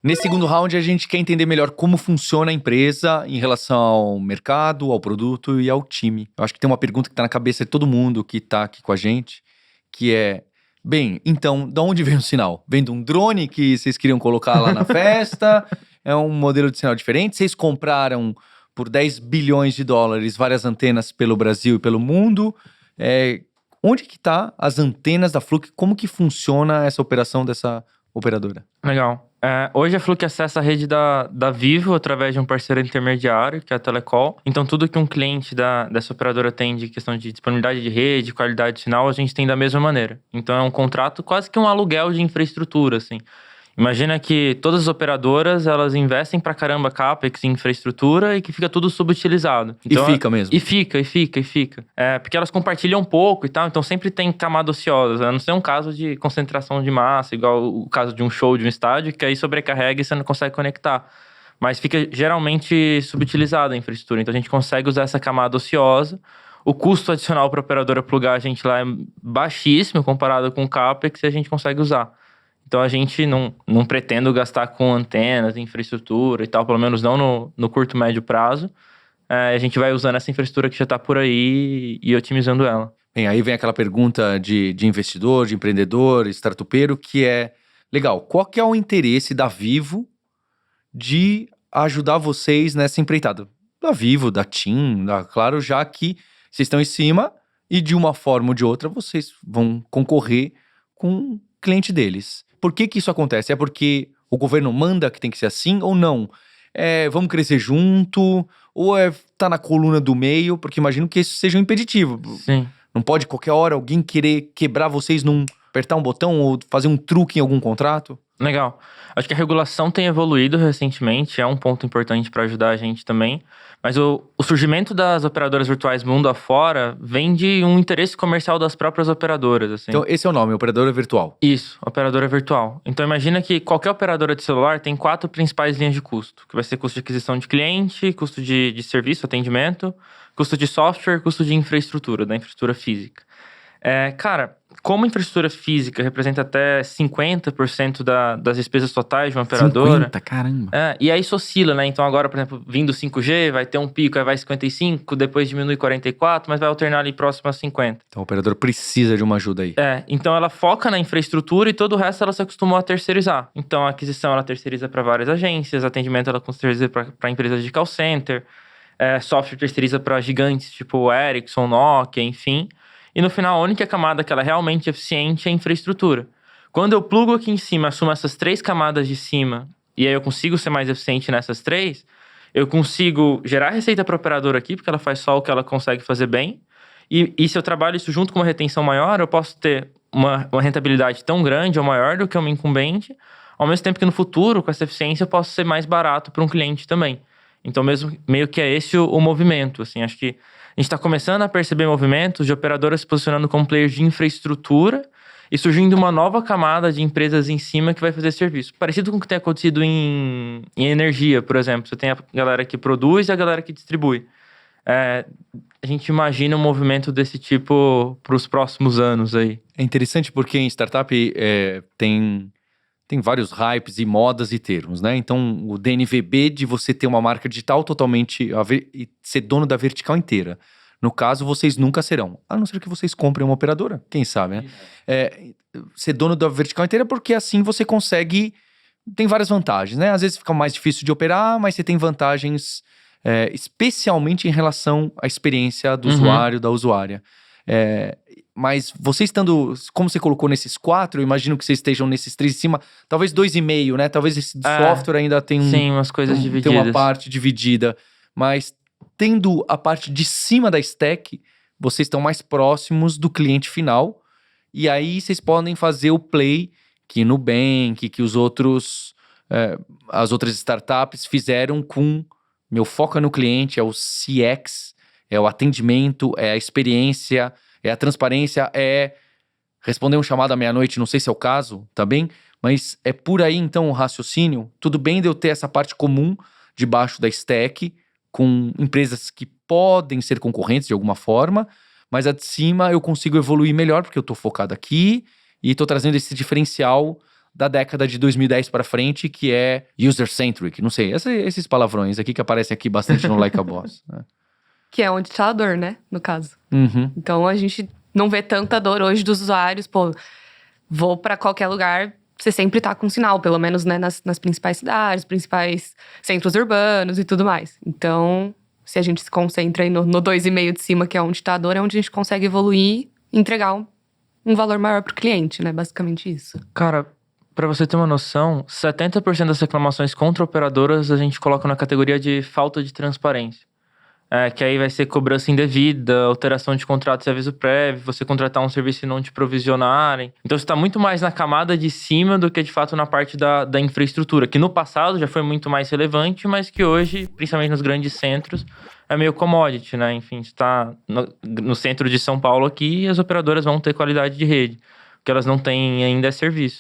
Nesse segundo round, a gente quer entender melhor como funciona a empresa em relação ao mercado, ao produto e ao time. Eu acho que tem uma pergunta que está na cabeça de todo mundo que está aqui com a gente, que é, bem, então, de onde vem o sinal? Vem de um drone que vocês queriam colocar lá na festa? É um modelo de sinal diferente? Vocês compraram por 10 bilhões de dólares várias antenas pelo Brasil e pelo mundo? Onde que tá as antenas da Fluke? Como que funciona essa operação dessa operadora? Legal. Hoje a Fluke acessa a rede da Vivo através de um parceiro intermediário, que é a Telecol. Então, tudo que um cliente dessa operadora tem de questão de disponibilidade de rede, qualidade de sinal, a gente tem da mesma maneira. Então, é um contrato quase que um aluguel de infraestrutura, assim. Imagina que todas as operadoras, elas investem pra caramba CAPEX em infraestrutura e que fica tudo subutilizado. Então, e fica mesmo? E fica. Porque elas compartilham um pouco e tal, então sempre tem camada ociosa. A não ser um caso de concentração de massa, igual o caso de um show de um estádio, que aí sobrecarrega e você não consegue conectar. Mas fica geralmente subutilizada a infraestrutura. Então a gente consegue usar essa camada ociosa. O custo adicional para a operadora plugar a gente lá é baixíssimo comparado com o CAPEX e a gente consegue usar. Então a gente não pretende gastar com antenas, infraestrutura e tal, pelo menos não no curto, médio prazo. A gente vai usando essa infraestrutura que já está por aí e otimizando ela. Bem, aí vem aquela pergunta de investidor, de empreendedor, startupeiro, que é, legal, qual que é o interesse da Vivo de ajudar vocês nessa empreitada? Da Vivo, da TIM, Claro, já que vocês estão em cima e de uma forma ou de outra vocês vão concorrer com o cliente deles. Por que isso acontece? É porque o governo manda que tem que ser assim ou não? Vamos crescer junto? Ou tá na coluna do meio? Porque imagino que isso seja um impeditivo. Sim. Não pode qualquer hora alguém querer quebrar vocês apertar um botão ou fazer um truque em algum contrato? Legal. Acho que a regulação tem evoluído recentemente, é um ponto importante para ajudar a gente também. Mas o surgimento das operadoras virtuais mundo afora vem de um interesse comercial das próprias operadoras, assim. Então, esse é o nome, operadora virtual. Isso, operadora virtual. Então, imagina que qualquer operadora de celular tem 4 principais linhas de custo, que vai ser custo de aquisição de cliente, custo de serviço, atendimento, custo de software, custo de infraestrutura, da infraestrutura física. Cara, como a infraestrutura física representa até 50% das despesas totais de uma operadora... 50, caramba. E aí isso oscila, né? Então agora, por exemplo, vindo 5G, vai ter um pico, aí vai 55, depois diminui 44, mas vai alternar ali próximo a 50. Então o operador precisa de uma ajuda aí. Então ela foca na infraestrutura e todo o resto ela se acostumou a terceirizar. Então a aquisição ela terceiriza para várias agências, atendimento ela terceiriza para empresas de call center, software terceiriza para gigantes tipo Ericsson, Nokia, enfim... E no final, a única camada que ela é realmente eficiente é a infraestrutura. Quando eu plugo aqui em cima, assumo essas 3 camadas de cima, e aí eu consigo ser mais eficiente nessas 3, eu consigo gerar receita para a operadora aqui, porque ela faz só o que ela consegue fazer bem. E se eu trabalho isso junto com uma retenção maior, eu posso ter uma rentabilidade tão grande ou maior do que uma incumbente, ao mesmo tempo que no futuro, com essa eficiência, eu posso ser mais barato para um cliente também. Então, meio que é esse o movimento, assim, acho que a gente está começando a perceber movimentos de operadoras se posicionando como players de infraestrutura e surgindo uma nova camada de empresas em cima que vai fazer serviço. Parecido com o que tem acontecido em energia, por exemplo. Você tem a galera que produz e a galera que distribui. A gente imagina um movimento desse tipo para os próximos anos aí. É interessante porque em startup tem vários hypes e modas e termos, né? Então, o DNVB de você ter uma marca digital totalmente e ser dono da vertical inteira. No caso, vocês nunca serão. A não ser que vocês comprem uma operadora, quem sabe, né? Ser dono da vertical inteira porque assim você consegue... Tem várias vantagens, né? Às vezes fica mais difícil de operar, mas você tem vantagens especialmente em relação à experiência do usuário, da usuária. Mas vocês estando, como você colocou nesses 4, eu imagino que vocês estejam nesses 3 em cima, talvez 2,5, né? Talvez esse software ainda tem Sim, umas coisas divididas. Tem uma parte dividida, mas tendo a parte de cima da stack, vocês estão mais próximos do cliente final, e aí vocês podem fazer o play que Nubank, que os outros, as outras startups fizeram com meu foco é no cliente, é o CX, é o atendimento, é a experiência, é a transparência, é responder um chamado à meia-noite, não sei se é o caso também, mas é por aí então o raciocínio. Tudo bem de eu ter essa parte comum debaixo da stack, com empresas que podem ser concorrentes de alguma forma, mas a de cima eu consigo evoluir melhor, porque eu estou focado aqui e estou trazendo esse diferencial da década de 2010 para frente, que é user-centric. Não sei, esses palavrões aqui que aparecem aqui bastante no Like a Boss. Né? Que é onde tá a dor, né? No caso. Uhum. Então, a gente não vê tanta dor hoje dos usuários. Pô, vou pra qualquer lugar, você sempre tá com sinal. Pelo menos, né, nas principais cidades, principais centros urbanos e tudo mais. Então, se a gente se concentra aí no 2,5 de cima, que é onde tá a dor, é onde a gente consegue evoluir e entregar um valor maior pro cliente, né? Basicamente isso. Cara, pra você ter uma noção, 70% das reclamações contra operadoras a gente coloca na categoria de falta de transparência. Que aí vai ser cobrança indevida, alteração de contrato de aviso prévio, você contratar um serviço e não te provisionarem. Então você está muito mais na camada de cima do que de fato na parte da infraestrutura, que no passado já foi muito mais relevante, mas que hoje, principalmente nos grandes centros, é meio commodity, né? Enfim, está no centro de São Paulo aqui e as operadoras vão ter qualidade de rede. O que elas não têm ainda é serviço.